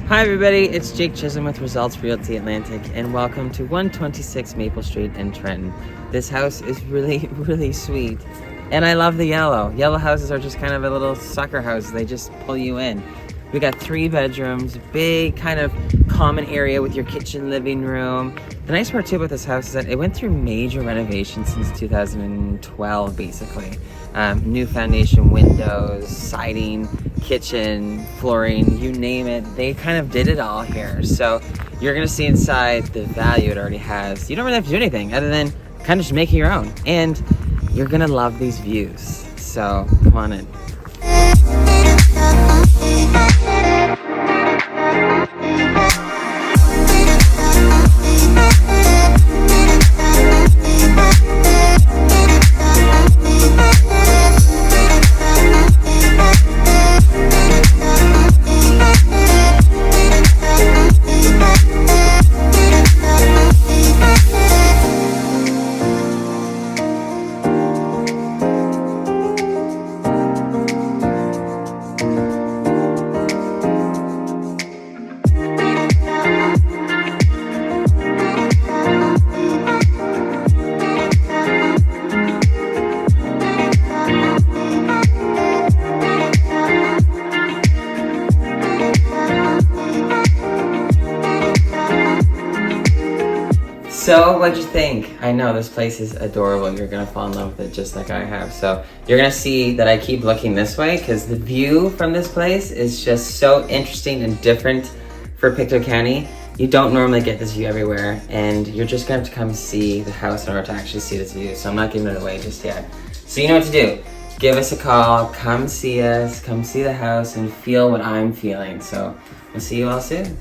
Hi everybody, it's Jake Chisholm with Results Realty Atlantic and welcome to 126 Maple Street in Trenton. This house is really sweet and I love the yellow. Yellow houses are just kind of a little sucker house. They just pull you in. We got 3 bedrooms, big kind of common area with your kitchen, living room. The nice part too about this house is that it went through major renovations since 2012 basically. New foundation, windows, siding, kitchen, flooring, you name it. They kind of did it all here. So you're gonna see inside the value it already has. You don't really have to do anything other than kind of just make it your own. And you're gonna love these views. So come on in. So, what'd you think? I know this place is adorable. You're gonna fall in love with it just like I have. So, you're gonna see that I keep looking this way because the view from this place is just so interesting and different for Pictou County. You don't normally get this view everywhere, and you're just gonna have to come see the house in order to actually see this view. So, I'm not giving it away just yet. So, you know what to do. Give us a call, come see us, come see the house, and feel what I'm feeling. So, we'll see you all soon.